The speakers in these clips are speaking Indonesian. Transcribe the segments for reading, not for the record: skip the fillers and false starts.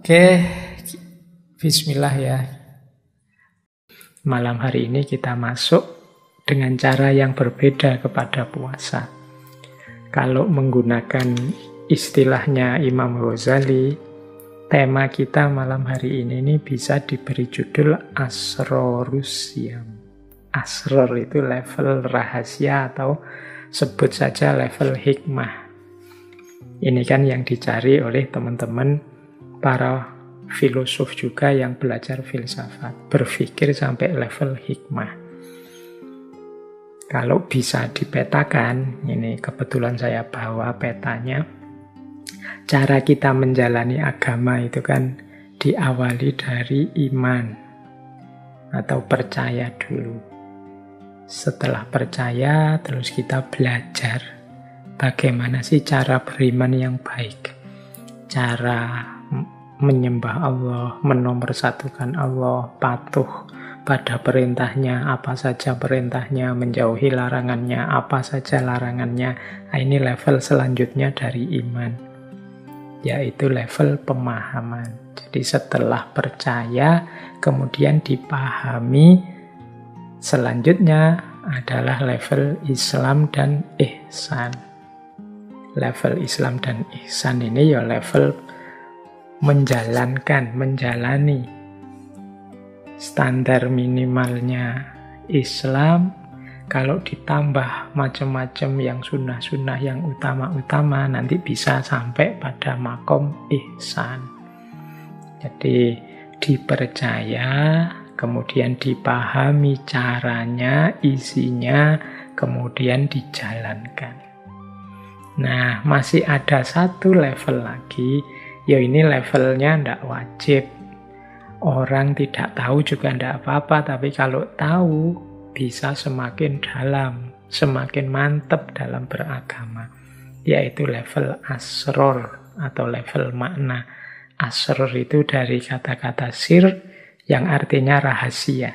Oke, bismillah ya. Malam hari ini kita masuk dengan cara yang berbeda kepada puasa. Kalau menggunakan istilahnya Imam Ghazali, tema kita malam hari ini bisa diberi judul Asrorus Syam. Asror itu level rahasia atau sebut saja level hikmah. Ini kan yang dicari oleh teman-teman para filosof juga yang belajar filsafat, berpikir sampai level hikmah. Kalau bisa dipetakan, ini kebetulan saya bawa petanya, cara kita menjalani agama itu kan diawali dari iman atau percaya dulu. Setelah percaya, terus kita belajar bagaimana sih cara beriman yang baik, cara menyembah Allah, menomorsatukan Allah, patuh pada perintahnya, apa saja perintahnya, menjauhi larangannya, apa saja larangannya. Nah, ini level selanjutnya dari iman, yaitu level pemahaman. Jadi setelah percaya, kemudian dipahami, selanjutnya adalah level Islam dan ihsan. Level Islam dan ihsan ini ya level menjalani standar minimalnya Islam. Kalau ditambah macam-macam yang sunnah-sunnah yang utama-utama, nanti bisa sampai pada makom ihsan. Jadi dipercaya, kemudian dipahami caranya, isinya, kemudian dijalankan. Nah, masih ada satu level lagi, ya ini levelnya tidak wajib. Orang tidak tahu juga tidak apa-apa, tapi kalau tahu bisa semakin dalam, semakin mantap dalam beragama. Yaitu level asror atau level makna. Asror itu dari kata-kata sir yang artinya rahasia.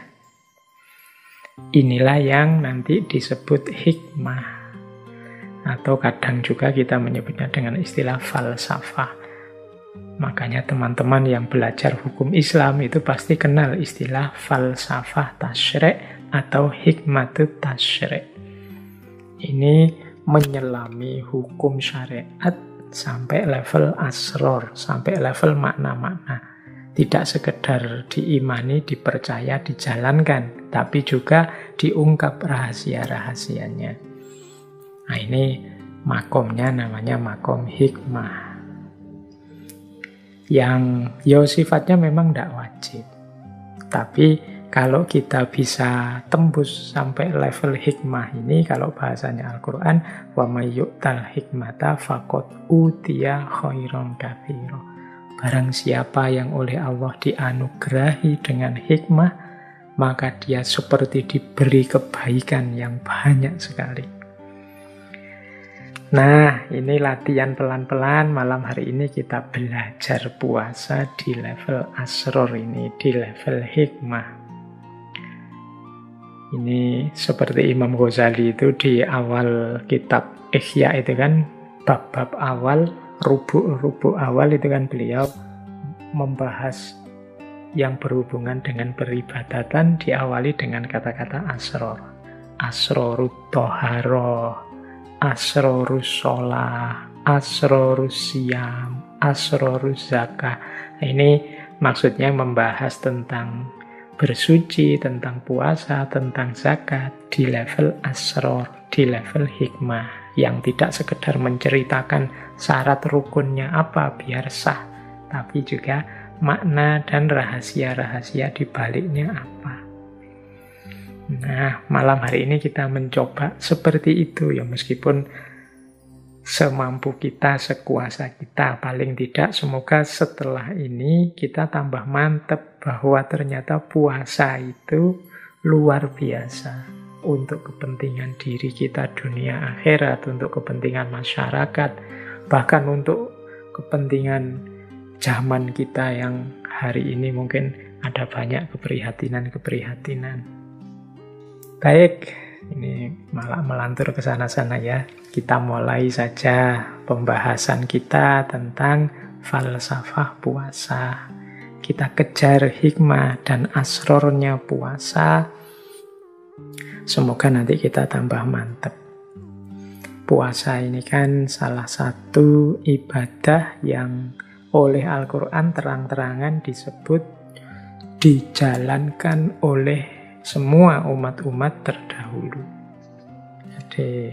Inilah yang nanti disebut hikmah. Atau kadang juga kita menyebutnya dengan istilah falsafah. Makanya teman-teman yang belajar hukum Islam itu pasti kenal istilah falsafah tasyri' atau hikmatut tasyri'. Ini menyelami hukum syariat sampai level asror, sampai level makna-makna. Tidak sekedar diimani, dipercaya, dijalankan, tapi juga diungkap rahasia-rahasianya. Nah, ini makomnya namanya makom hikmah. Yang ya sifatnya memang tidak wajib. Tapi kalau kita bisa tembus sampai level hikmah ini, kalau bahasanya Al-Quran, wa may yu'tal hikmata faqad utiya khairan katsira. Barang siapa yang oleh Allah dianugerahi dengan hikmah, maka dia seperti diberi kebaikan yang banyak sekali. Nah, ini latihan pelan-pelan. Malam hari ini kita belajar puasa di level asror ini, di level hikmah. Ini seperti Imam Ghazali itu di awal kitab Ihya itu kan, bab-bab awal, rubuk-rubuk awal itu kan beliau membahas yang berhubungan dengan peribadatan diawali dengan kata-kata asror. Asrorut toharoh, asrorus sholah, asrorus siyam, asrorus zakah. Nah, ini maksudnya membahas tentang bersuci, tentang puasa, tentang zakat di level asror, di level hikmah, yang tidak sekedar menceritakan syarat rukunnya apa biar sah, tapi juga makna dan rahasia-rahasia di baliknya apa. Nah, malam hari ini kita mencoba seperti itu ya, meskipun semampu kita, sekuasa kita. Paling tidak semoga setelah ini kita tambah mantap bahwa ternyata puasa itu luar biasa untuk kepentingan diri kita dunia akhirat, untuk kepentingan masyarakat, bahkan untuk kepentingan zaman kita yang hari ini mungkin ada banyak keprihatinan-keprihatinan. Baik, ini malah melantur ke sana-sana ya. Kita mulai saja pembahasan kita tentang falsafah puasa. Kita kejar hikmah dan asrornya puasa. Semoga nanti kita tambah mantap. Puasa ini kan salah satu ibadah yang oleh Al-Quran terang-terangan disebut dijalankan oleh semua umat-umat terdahulu. Jadi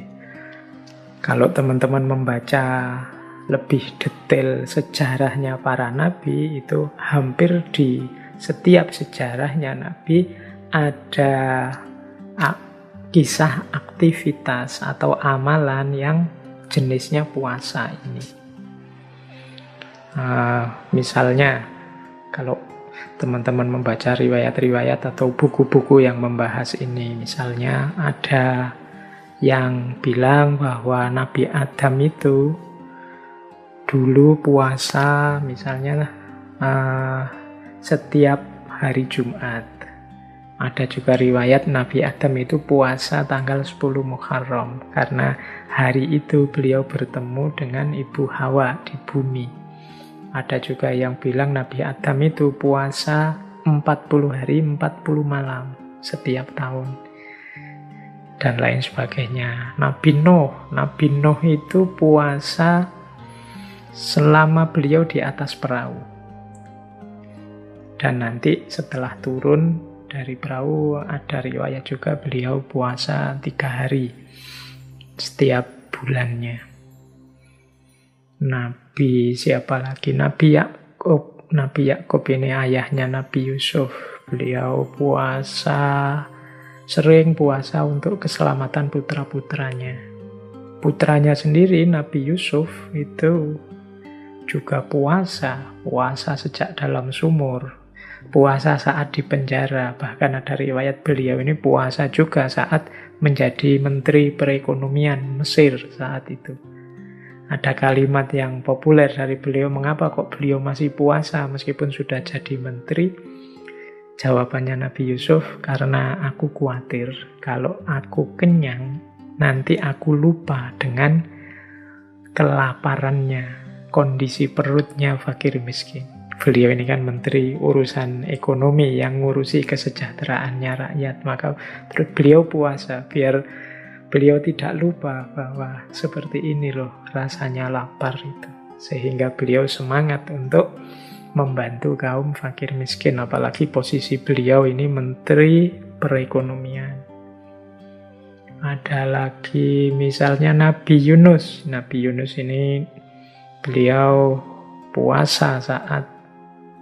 kalau teman-teman membaca lebih detail sejarahnya para nabi, itu hampir di setiap sejarahnya nabi ada kisah aktivitas atau amalan yang jenisnya puasa ini. Misalnya kalau teman-teman membaca riwayat-riwayat atau buku-buku yang membahas ini, misalnya ada yang bilang bahwa Nabi Adam itu dulu puasa misalnya setiap hari Jumat. Ada juga riwayat Nabi Adam itu puasa tanggal 10 Muharram karena hari itu beliau bertemu dengan Ibu Hawa di bumi. Ada juga yang bilang Nabi Adam itu puasa 40 hari 40 malam setiap tahun dan lain sebagainya. Nabi Nuh itu puasa selama beliau di atas perahu. Dan nanti setelah turun dari perahu ada riwayat juga beliau puasa 3 hari setiap bulannya. Nabi siapa lagi? Nabi Yakub. Nabi Yakub ini ayahnya Nabi Yusuf. Beliau sering puasa untuk keselamatan putra-putranya. Putranya sendiri Nabi Yusuf itu juga puasa sejak dalam sumur. Puasa saat di penjara, bahkan ada riwayat beliau ini puasa juga saat menjadi Menteri Perekonomian Mesir saat itu. Ada kalimat yang populer dari beliau, mengapa kok beliau masih puasa meskipun sudah jadi menteri? Jawabannya Nabi Yusuf, karena aku khawatir kalau aku kenyang, nanti aku lupa dengan kelaparannya, kondisi perutnya fakir miskin. Beliau ini kan menteri urusan ekonomi yang ngurusi kesejahteraannya rakyat. Maka terus beliau puasa biar beliau tidak lupa bahwa seperti ini loh rasanya lapar itu. Sehingga beliau semangat untuk membantu kaum fakir miskin. Apalagi posisi beliau ini menteri perekonomian. Ada lagi misalnya Nabi Yunus. Nabi Yunus ini beliau puasa saat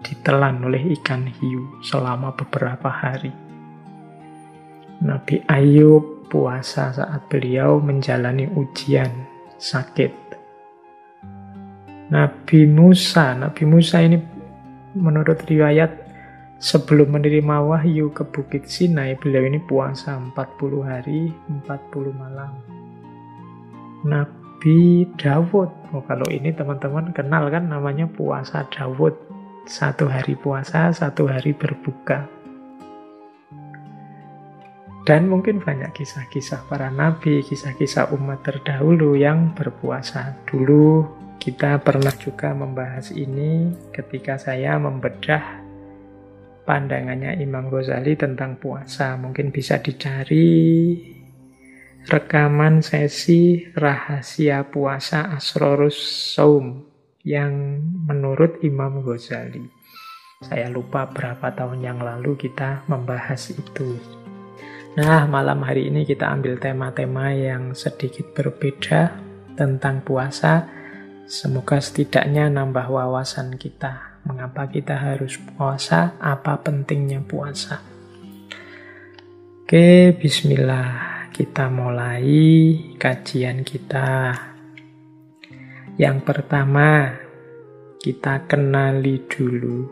ditelan oleh ikan hiu selama beberapa hari. Nabi Ayub puasa saat beliau menjalani ujian sakit. Nabi Musa ini menurut riwayat sebelum menerima wahyu ke Bukit Sinai, beliau ini puasa 40 hari 40 malam. Nabi Dawud, kalau ini teman-teman kenal kan namanya puasa Dawud. 1 hari puasa, 1 hari berbuka. Dan mungkin banyak kisah-kisah para nabi, kisah-kisah umat terdahulu yang berpuasa. Dulu kita pernah juga membahas ini ketika saya membedah pandangannya Imam Ghazali tentang puasa. Mungkin bisa dicari rekaman sesi rahasia puasa Asrorus Saum yang menurut Imam Ghazali. Saya lupa berapa tahun yang lalu kita membahas itu. Nah, malam hari ini kita ambil tema-tema yang sedikit berbeda tentang puasa. Semoga setidaknya nambah wawasan kita. Mengapa kita harus puasa? Apa pentingnya puasa? Oke, bismillah. Kita mulai kajian kita. Yang pertama, kita kenali dulu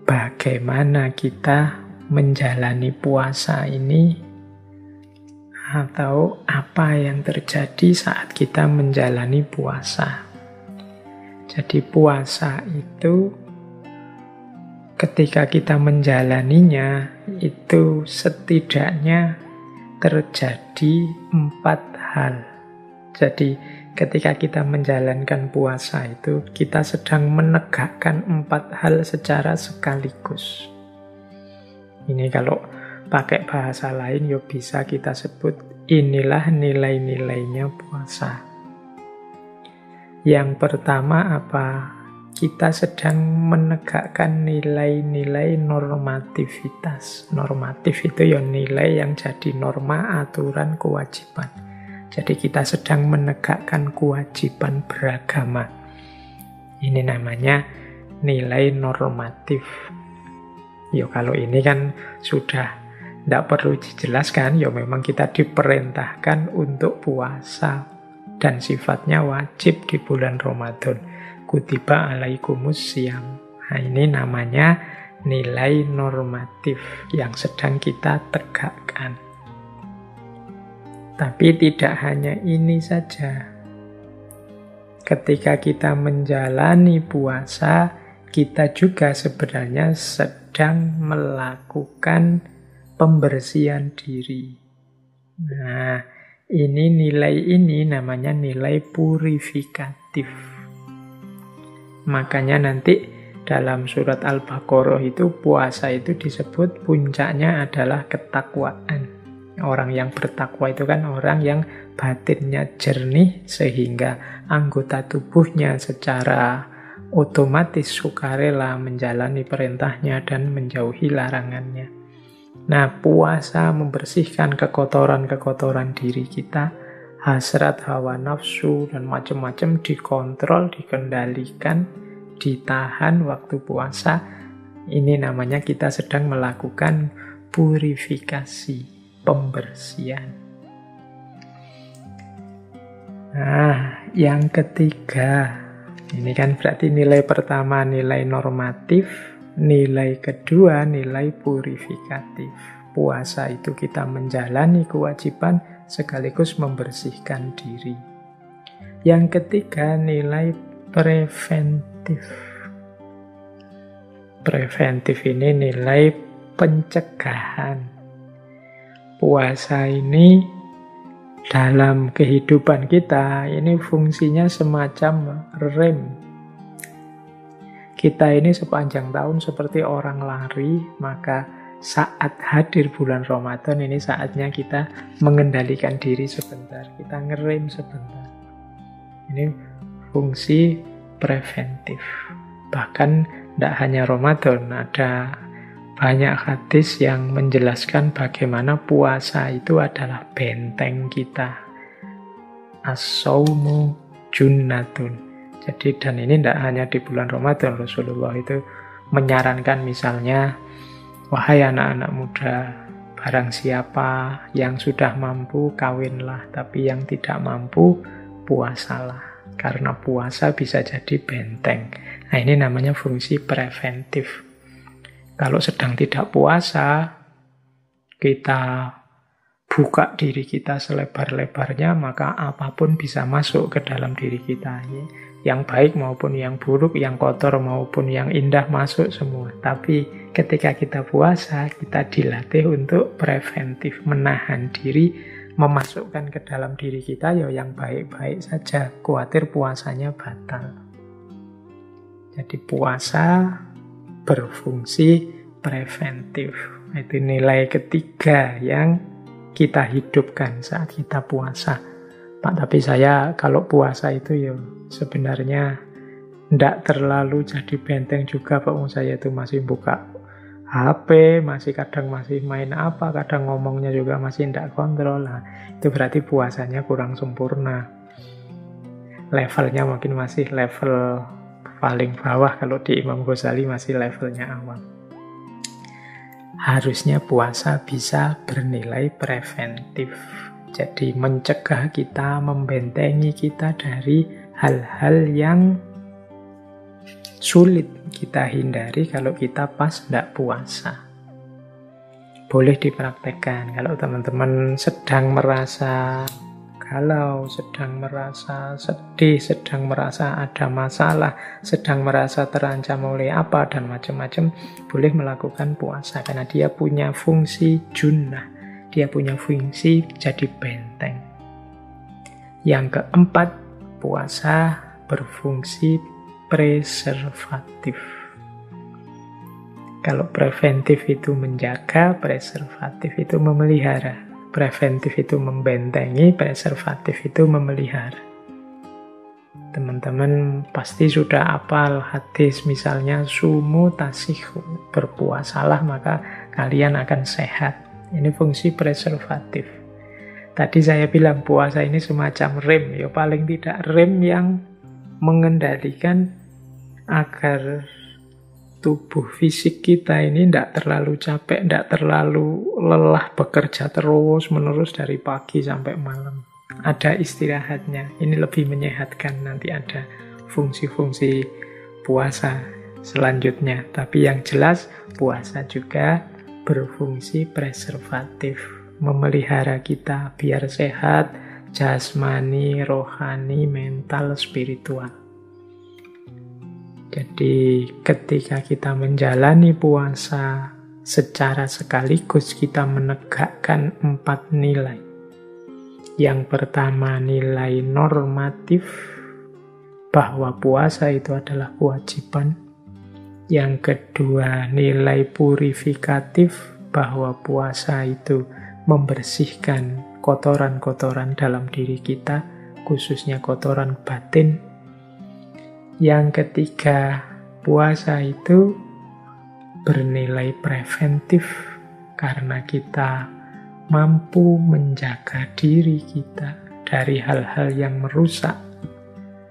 bagaimana kita menjalani puasa ini, atau apa yang terjadi saat kita menjalani puasa. Jadi puasa itu ketika kita menjalaninya itu setidaknya terjadi 4 hal. Jadi ketika kita menjalankan puasa itu, kita sedang menegakkan 4 hal secara sekaligus. Ini kalau pakai bahasa lain, ya bisa kita sebut inilah nilai-nilainya puasa. Yang pertama apa? Kita sedang menegakkan nilai-nilai normativitas. Normatif itu ya nilai yang jadi norma, aturan, kewajiban. Jadi kita sedang menegakkan kewajiban beragama. Ini namanya nilai normatif. Ya kalau ini kan sudah tidak perlu dijelaskan, ya memang kita diperintahkan untuk puasa dan sifatnya wajib di bulan Ramadan. Kutiba alaikumus syiyam. Nah, ini namanya nilai normatif yang sedang kita tegakkan. Tapi tidak hanya ini saja. Ketika kita menjalani puasa, kita juga sebenarnya sedang melakukan pembersihan diri. Nah, nilai ini namanya nilai purifikatif. Makanya nanti dalam surat Al-Baqarah itu puasa itu disebut puncaknya adalah ketakwaan. Orang yang bertakwa itu kan orang yang batinnya jernih sehingga anggota tubuhnya secara otomatis sukarela menjalani perintahnya dan menjauhi larangannya. Nah, puasa membersihkan kekotoran-kekotoran diri kita, hasrat, hawa nafsu, dan macam-macam dikontrol, dikendalikan, ditahan waktu puasa. Ini namanya kita sedang melakukan purifikasi, pembersihan. Nah, yang ketiga, ini kan berarti nilai pertama nilai normatif, nilai kedua nilai purifikatif. Puasa itu kita menjalani kewajiban sekaligus membersihkan diri. Yang ketiga nilai preventif. Preventif ini nilai pencegahan. Puasa ini dalam kehidupan kita ini fungsinya semacam rem. Kita ini sepanjang tahun seperti orang lari, maka saat hadir bulan Ramadan ini saatnya kita mengendalikan diri sebentar, kita ngerem sebentar. Ini fungsi preventif. Bahkan tidak hanya Ramadan, ada banyak hadis yang menjelaskan bagaimana puasa itu adalah benteng kita. As-saumu junnatun. Jadi dan ini tidak hanya di bulan Ramadan, Rasulullah itu menyarankan misalnya, wahai anak-anak muda, barang siapa yang sudah mampu kawinlah, tapi yang tidak mampu puasalah. Karena puasa bisa jadi benteng. Nah, ini namanya fungsi preventif. Kalau sedang tidak puasa, kita buka diri kita selebar-lebarnya, maka apapun bisa masuk ke dalam diri kita. Yang baik maupun yang buruk, yang kotor maupun yang indah masuk semua. Tapi ketika kita puasa, kita dilatih untuk preventif, menahan diri, memasukkan ke dalam diri kita ya yang baik-baik saja. Khawatir puasanya batal. Jadi puasa berfungsi preventif. Itu nilai ketiga yang kita hidupkan saat kita puasa. Pak, tapi saya kalau puasa itu ya sebenarnya tidak terlalu jadi benteng juga, Pak. Saya itu masih buka HP, kadang masih main apa, kadang ngomongnya juga masih tidak kontrol. Nah, itu berarti puasanya kurang sempurna. Levelnya mungkin masih level paling bawah, kalau di Imam Ghazali masih levelnya awam. Harusnya puasa bisa bernilai preventif. Jadi mencegah kita, membentengi kita dari hal-hal yang sulit kita hindari kalau kita pas tidak puasa. Boleh dipraktekkan kalau teman-teman sedang merasa galau, sedang merasa sedih, sedang merasa ada masalah, sedang merasa terancam oleh apa dan macam-macam, boleh melakukan puasa karena dia punya fungsi junnah, dia punya fungsi jadi benteng. Yang keempat, puasa berfungsi preservatif. Kalau preventif itu menjaga, preservatif itu memelihara. Preventif itu membentengi, preservatif itu memelihara. Teman-teman pasti sudah hafal hadis misalnya sumu tasihu, berpuasalah maka kalian akan sehat. Ini fungsi preservatif. Tadi saya bilang puasa ini semacam rem, ya paling tidak rem yang mengendalikan agar tubuh fisik kita ini tidak terlalu capek, tidak terlalu lelah bekerja terus-menerus dari pagi sampai malam. Ada istirahatnya, ini lebih menyehatkan. Nanti ada fungsi-fungsi puasa selanjutnya. Tapi yang jelas puasa juga berfungsi preservatif, memelihara kita biar sehat, jasmani, rohani, mental, spiritual. Jadi ketika kita menjalani puasa secara sekaligus kita menegakkan 4 nilai. Yang pertama nilai normatif, bahwa puasa itu adalah kewajiban. Yang kedua nilai purifikatif, bahwa puasa itu membersihkan kotoran-kotoran dalam diri kita, khususnya kotoran batin. Yang ketiga, puasa itu bernilai preventif karena kita mampu menjaga diri kita dari hal-hal yang merusak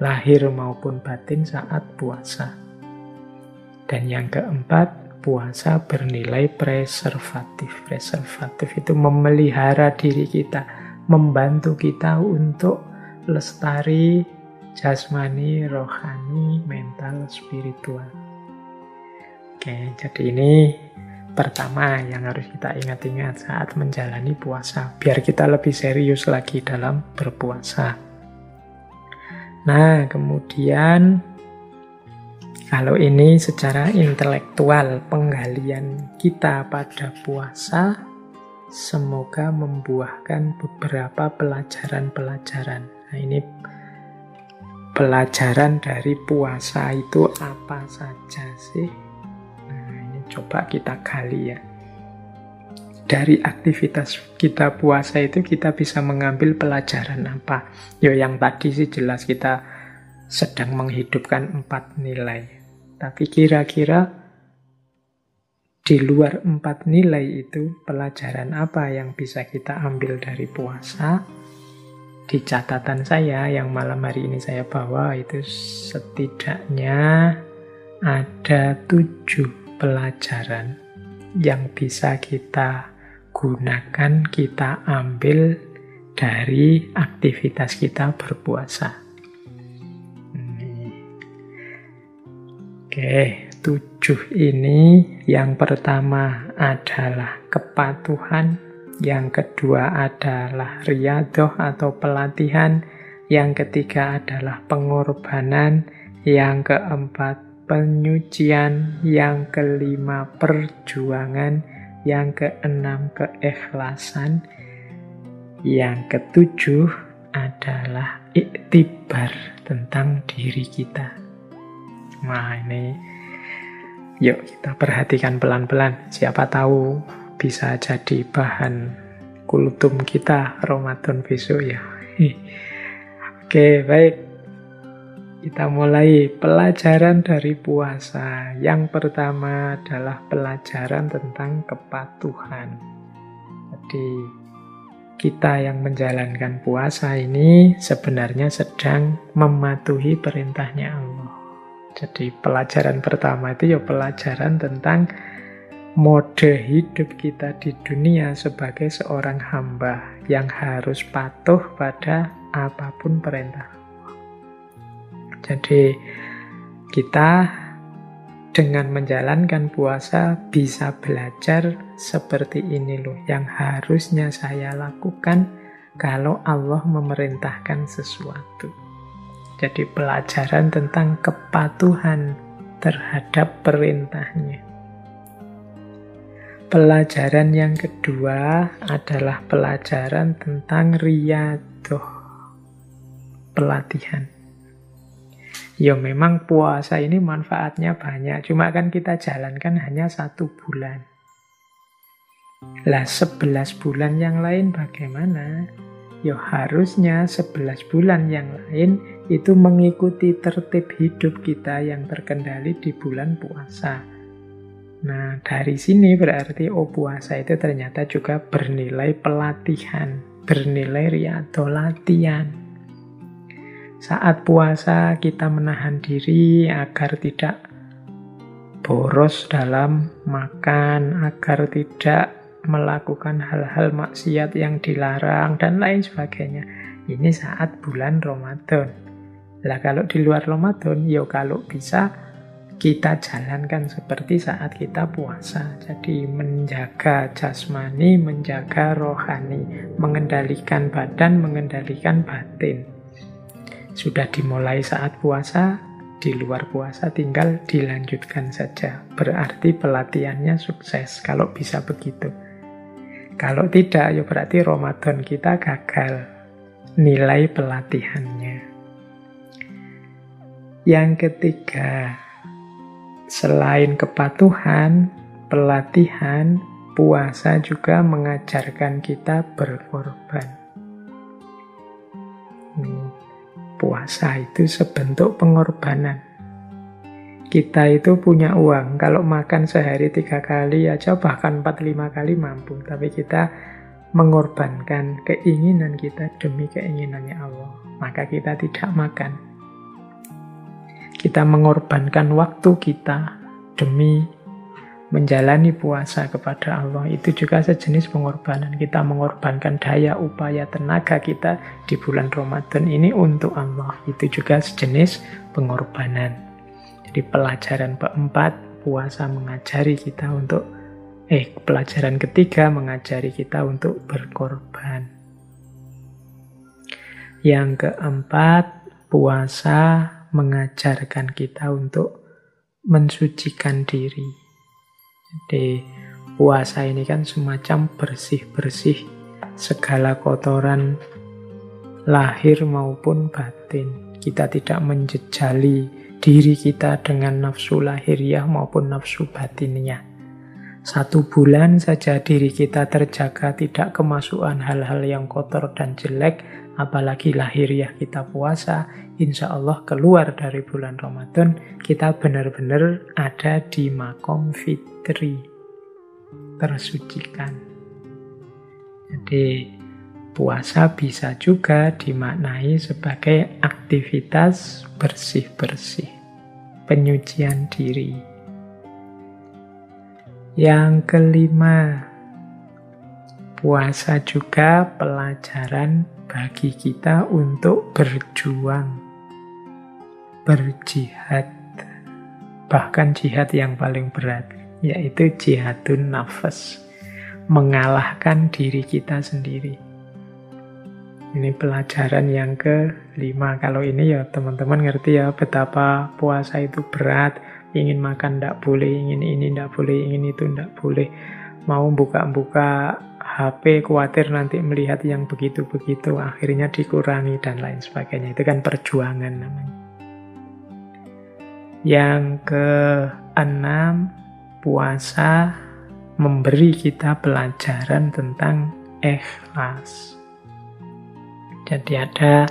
lahir maupun batin saat puasa. Dan yang keempat, puasa bernilai preservatif. Preservatif itu memelihara diri kita, membantu kita untuk lestari jasmani, rohani, mental, spiritual. Oke, jadi ini pertama yang harus kita ingat-ingat saat menjalani puasa, biar kita lebih serius lagi dalam berpuasa. Nah, kemudian kalau ini secara intelektual, penggalian kita pada puasa semoga membuahkan beberapa pelajaran-pelajaran. Nah, ini pelajaran dari puasa itu apa saja sih? Nah, ini coba kita gali ya. Dari aktivitas kita puasa itu kita bisa mengambil pelajaran apa? Ya yang tadi sih jelas kita sedang menghidupkan 4 nilai. Tapi kira-kira di luar 4 nilai itu pelajaran apa yang bisa kita ambil dari puasa? Di catatan saya yang malam hari ini saya bawa itu setidaknya ada 7 pelajaran yang bisa kita gunakan, kita ambil dari aktivitas kita berpuasa. Oke, 7 ini yang pertama adalah kepatuhan. Yang kedua adalah riyadhah atau pelatihan. Yang ketiga adalah pengorbanan. Yang keempat penyucian. Yang kelima perjuangan. Yang keenam keikhlasan. Yang ketujuh adalah iktibar tentang diri kita. Nah ini yuk kita perhatikan pelan-pelan. Siapa tahu bisa jadi bahan kultum kita Ramadan besok ya. Oke, baik. Kita mulai pelajaran dari puasa. Yang pertama adalah pelajaran tentang kepatuhan. Jadi kita yang menjalankan puasa ini sebenarnya sedang mematuhi perintahnya Allah. Jadi pelajaran pertama itu ya pelajaran tentang mode hidup kita di dunia sebagai seorang hamba yang harus patuh pada apapun perintah Allah. Jadi kita dengan menjalankan puasa bisa belajar seperti ini loh yang harusnya saya lakukan kalau Allah memerintahkan sesuatu. Jadi pelajaran tentang kepatuhan terhadap perintahnya. Pelajaran yang kedua adalah pelajaran tentang riyadhah, pelatihan. Ya memang puasa ini manfaatnya banyak, cuma kan kita jalankan hanya 1 bulan. Lah 11 bulan yang lain bagaimana? Ya harusnya 11 bulan yang lain itu mengikuti tertib hidup kita yang terkendali di bulan puasa. Nah, dari sini berarti puasa itu ternyata juga bernilai pelatihan, bernilai riyadhah, latihan. Saat puasa kita menahan diri agar tidak boros dalam makan, agar tidak melakukan hal-hal maksiat yang dilarang, dan lain sebagainya. Ini saat bulan Ramadan. Lah kalau di luar Ramadan, ya kalau bisa kita jalankan seperti saat kita puasa. Jadi menjaga jasmani, menjaga rohani, mengendalikan badan, mengendalikan batin. Sudah dimulai saat puasa, di luar puasa tinggal dilanjutkan saja. Berarti pelatihannya sukses kalau bisa begitu. Kalau tidak, ya berarti Ramadan kita gagal nilai pelatihannya. Yang ketiga, selain kepatuhan, pelatihan, puasa juga mengajarkan kita berkorban. Puasa itu sebentuk pengorbanan. Kita itu punya uang, kalau makan sehari 3 kali aja, bahkan 4-5 kali mampu. Tapi kita mengorbankan keinginan kita demi keinginannya Allah. Maka kita tidak makan. Kita mengorbankan waktu kita demi menjalani puasa kepada Allah. Itu juga sejenis pengorbanan. Kita mengorbankan daya, upaya, tenaga kita di bulan Ramadan ini untuk Allah. Itu juga sejenis pengorbanan. Jadi pelajaran keempat, puasa mengajari kita untuk pelajaran ketiga mengajari kita untuk berkorban. Yang keempat, puasa mengajarkan kita untuk mensucikan diri. Jadi puasa ini kan semacam bersih-bersih segala kotoran lahir maupun batin. Kita tidak menjejali diri kita dengan nafsu lahiriah maupun nafsu batiniyah. 1 bulan saja diri kita terjaga, tidak kemasukan hal-hal yang kotor dan jelek, apalagi lahiriah kita puasa, insya Allah keluar dari bulan Ramadan, kita benar-benar ada di makom fitri, tersucikan. Jadi puasa bisa juga dimaknai sebagai aktivitas bersih-bersih, penyucian diri. Yang kelima, puasa juga pelajaran bagi kita untuk berjuang, berjihad, bahkan jihad yang paling berat, yaitu jihadun nafas, mengalahkan diri kita sendiri. Ini pelajaran yang kelima. Kalau ini ya teman-teman ngerti ya betapa puasa itu berat. Ingin makan tidak boleh, ingin ini tidak boleh, ingin itu tidak boleh. Mau buka-buka HP, khawatir nanti melihat yang begitu-begitu, akhirnya dikurangi dan lain sebagainya. Itu kan perjuangan namanya. Yang keenam, puasa memberi kita pelajaran tentang ikhlas. Jadi ada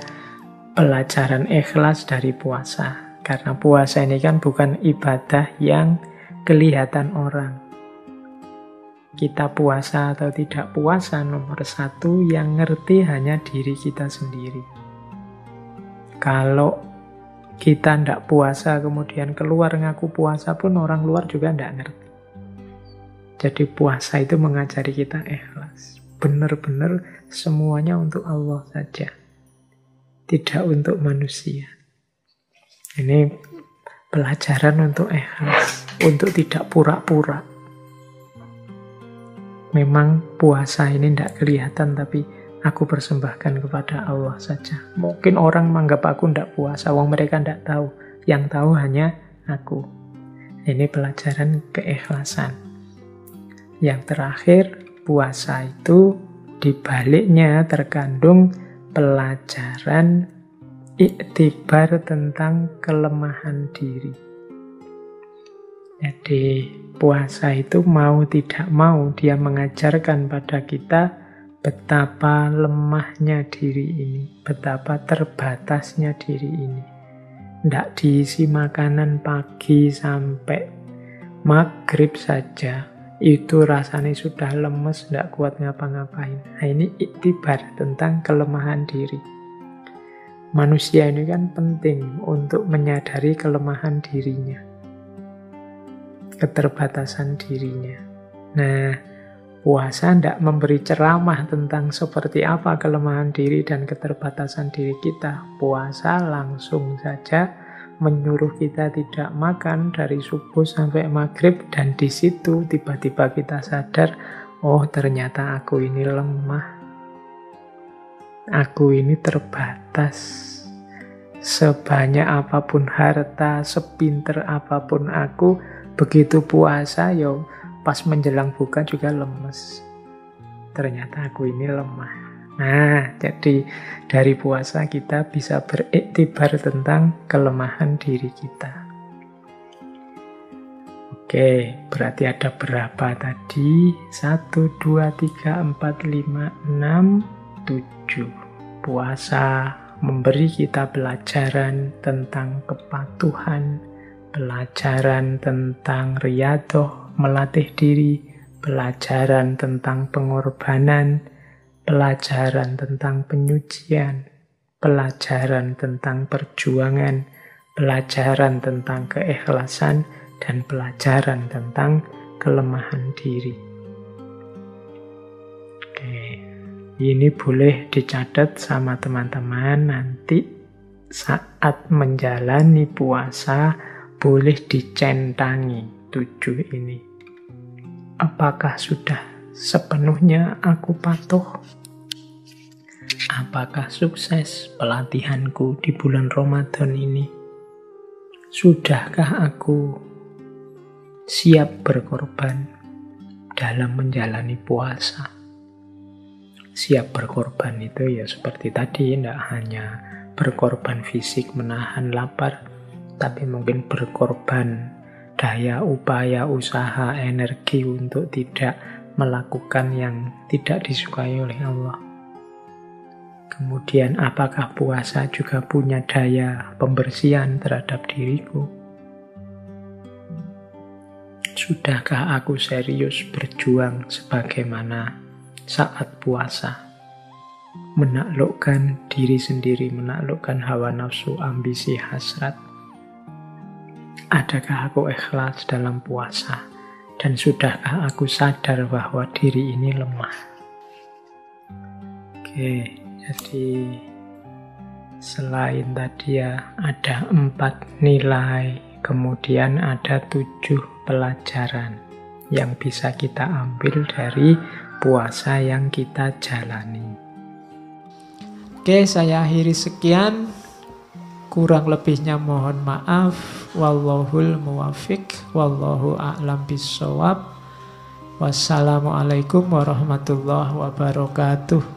pelajaran ikhlas dari puasa. Karena puasa ini kan bukan ibadah yang kelihatan orang. Kita puasa atau tidak puasa, nomor 1 yang ngerti hanya diri kita sendiri. Kalau kita tidak puasa kemudian keluar ngaku puasa pun orang luar juga tidak ngerti. Jadi puasa itu mengajari kita ikhlas. Benar-benar semuanya untuk Allah saja. Tidak untuk manusia. Ini pelajaran untuk ikhlas. Untuk tidak pura-pura. Memang puasa ini tidak kelihatan, tapi aku persembahkan kepada Allah saja. Mungkin orang menganggap aku tidak puasa, wong mereka tidak tahu. Yang tahu hanya aku. Ini pelajaran keikhlasan. Yang terakhir, puasa itu di baliknya terkandung pelajaran iktibar tentang kelemahan diri. Jadi puasa itu mau tidak mau dia mengajarkan pada kita betapa lemahnya diri ini, betapa terbatasnya diri ini. Tidak diisi makanan pagi sampai maghrib saja, itu rasanya sudah lemes, tidak kuat ngapa-ngapain. Nah, ini iktibar tentang kelemahan diri. Manusia ini kan penting untuk menyadari kelemahan dirinya, keterbatasan dirinya. Nah, puasa tidak memberi ceramah tentang seperti apa kelemahan diri dan keterbatasan diri kita. Puasa langsung saja menyuruh kita tidak makan dari subuh sampai maghrib, dan di situ tiba-tiba kita sadar, oh ternyata aku ini lemah. Aku ini terbatas. Sebanyak apapun harta, sepinter apapun aku, begitu puasa, yo pas menjelang buka juga lemes. Ternyata aku ini lemah. Nah, jadi dari puasa kita bisa beriktibar tentang kelemahan diri kita. Oke, berarti ada berapa tadi? 1, 2, 3, 4, 5, 6, 7. Puasa memberi kita pelajaran tentang kepatuhan, pelajaran tentang riyadhah, melatih diri, pelajaran tentang pengorbanan, pelajaran tentang penyucian, pelajaran tentang perjuangan, pelajaran tentang keikhlasan, dan pelajaran tentang kelemahan diri. Oke, ini boleh dicatat sama teman-teman, nanti saat menjalani puasa boleh dicentangi 7 ini. Apakah sudah sepenuhnya aku patuh? Apakah sukses pelatihanku di bulan Ramadan ini? Sudahkah aku siap berkorban dalam menjalani puasa? Siap berkorban itu ya seperti tadi, tidak hanya berkorban fisik menahan lapar, tapi mungkin berkorban daya, upaya, usaha, energi untuk tidak melakukan yang tidak disukai oleh Allah. Kemudian apakah puasa juga punya daya pembersihan terhadap diriku? Sudahkah aku serius berjuang sebagaimana saat puasa? Menaklukkan diri sendiri, menaklukkan hawa nafsu, ambisi, hasrat. Adakah aku ikhlas dalam puasa? Dan sudahkah aku sadar bahwa diri ini lemah? Oke, jadi selain tadi ya ada 4 nilai, kemudian ada 7 pelajaran yang bisa kita ambil dari puasa yang kita jalani. Oke, saya akhiri sekian. Kurang lebihnya mohon maaf. Wallahul muwafiq, wallahu a'lam bissawab. Wassalamualaikum warahmatullahi wabarakatuh.